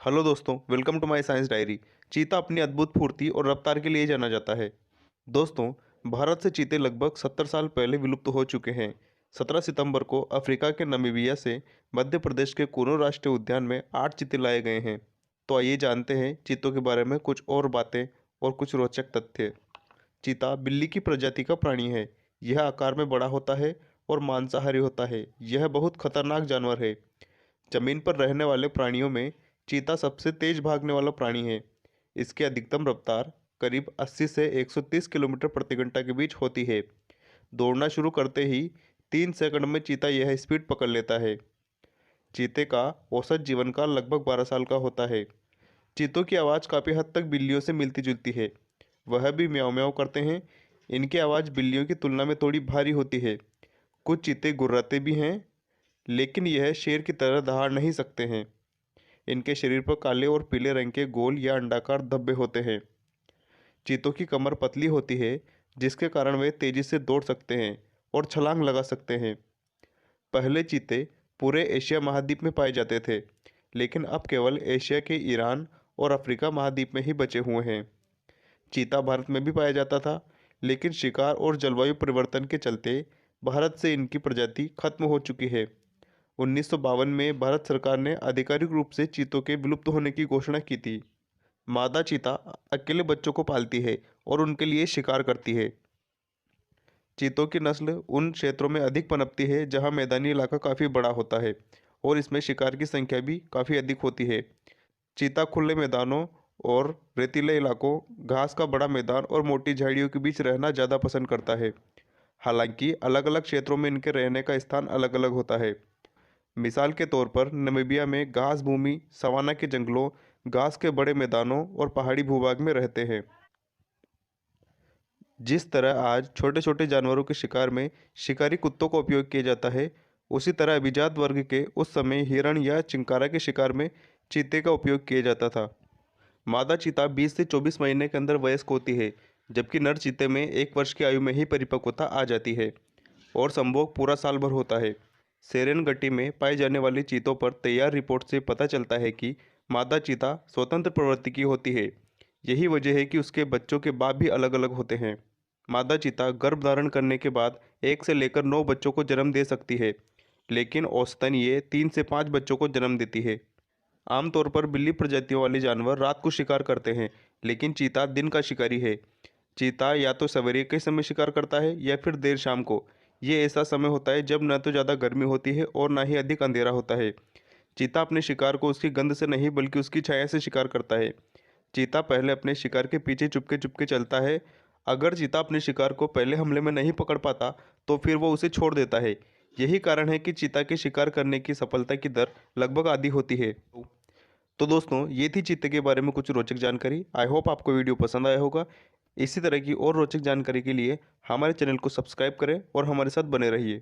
Hello दोस्तों, welcome to my science diary. चीता अपनी अद्भुत फुर्ती और रफ्तार के लिए जाना जाता है। दोस्तों, भारत से चीते लगभग 70 साल पहले विलुप्त हो चुके हैं। 17 सितंबर को अफ्रीका के नामीबिया से मध्य प्रदेश के कुनो राष्ट्रीय उद्यान में 8 चीते लाए गए हैं। तो आइए जानते हैं चीतों के बारे में कुछ और बातें और कुछ रोचक तथ्य। चीता बिल्ली की प्रजाति का प्राणी है। यह आकार में बड़ा होता है और मांसाहारी होता है। यह बहुत खतरनाक जानवर है। जमीन पर रहने वाले प्राणियों में चीता सबसे तेज भागने वाला प्राणी है। इसकी अधिकतम रफ्तार करीब 80 से 130 किलोमीटर प्रति घंटा के बीच होती है। दौड़ना शुरू करते ही 3 सेकंड में चीता यह स्पीड पकड़ लेता है। चीते का औसत जीवन काल लगभग 12 साल का होता है। चीतों की आवाज़ काफ़ी हद तक बिल्लियों से मिलती जुलती है। वह भी म्याऊं म्याऊं करते हैं। इनकी आवाज़ बिल्लियों की तुलना में थोड़ी भारी होती है। कुछ चीते गुर्राते भी हैं, लेकिन यह शेर की तरह दहाड़ नहीं सकते हैं। इनके शरीर पर काले और पीले रंग के गोल या अंडाकार धब्बे होते हैं। चीतों की कमर पतली होती है, जिसके कारण वे तेजी से दौड़ सकते हैं और छलांग लगा सकते हैं। पहले चीते पूरे एशिया महाद्वीप में पाए जाते थे, लेकिन अब केवल एशिया के ईरान और अफ्रीका महाद्वीप में ही बचे हुए हैं। चीता भारत में भी पाया जाता था, लेकिन शिकार और जलवायु परिवर्तन के चलते भारत से इनकी प्रजाति खत्म हो चुकी है। 1952 में भारत सरकार ने आधिकारिक रूप से चीतों के विलुप्त होने की घोषणा की थी। मादा चीता अकेले बच्चों को पालती है और उनके लिए शिकार करती है। चीतों की नस्ल उन क्षेत्रों में अधिक पनपती है जहां मैदानी इलाका काफ़ी बड़ा होता है और इसमें शिकार की संख्या भी काफ़ी अधिक होती है। चीता खुले मैदानों और रेतीले इलाकों, घास का बड़ा मैदान और मोटी झाड़ियों के बीच रहना ज़्यादा पसंद करता है। हालांकि अलग अलग क्षेत्रों में इनके रहने का स्थान अलग अलग होता है। मिसाल के तौर पर नमीबिया में घास भूमि, सवाना के जंगलों, घास के बड़े मैदानों और पहाड़ी भूभाग में रहते हैं। जिस तरह आज छोटे छोटे जानवरों के शिकार में शिकारी कुत्तों का उपयोग किया जाता है, उसी तरह अभिजात वर्ग के उस समय हिरण या चिंकारा के शिकार में चीते का उपयोग किया जाता था। मादा चीता 20 से 24 महीने के अंदर वयस्क होती है, जबकि नर चीते में 1 वर्ष की आयु में ही परिपक्वता आ जाती है और संभोग पूरा साल भर होता है। सेरेनगटी में पाई जाने वाली चीतों पर तैयार रिपोर्ट से पता चलता है कि मादा चीता स्वतंत्र प्रवृत्ति की होती है। यही वजह है कि उसके बच्चों के बाप भी अलग अलग होते हैं। मादा चीता गर्भ धारण करने के बाद 1 से लेकर 9 बच्चों को जन्म दे सकती है, लेकिन औसतन ये 3 से 5 बच्चों को जन्म देती है। आमतौर पर बिल्ली प्रजातियों वाले जानवर रात को शिकार करते हैं, लेकिन चीता दिन का शिकारी है। चीता या तो सवेरे के समय शिकार करता है या फिर देर शाम को। ये ऐसा समय होता है जब न तो ज़्यादा गर्मी होती है और ना ही अधिक अंधेरा होता है। चीता अपने शिकार को उसकी गंध से नहीं बल्कि उसकी छाया से शिकार करता है। चीता पहले अपने शिकार के पीछे चुपके चुपके चलता है। अगर चीता अपने शिकार को पहले हमले में नहीं पकड़ पाता, तो फिर वो उसे छोड़ देता है। यही कारण है कि चीता के शिकार करने की सफलता की दर लगभग आधी होती है। तो दोस्तों, ये थी चीते के बारे में कुछ रोचक जानकारी। आई होप आपको वीडियो पसंद आया होगा। इसी तरह की और रोचक जानकारी के लिए हमारे चैनल को सब्सक्राइब करें और हमारे साथ बने रहिए।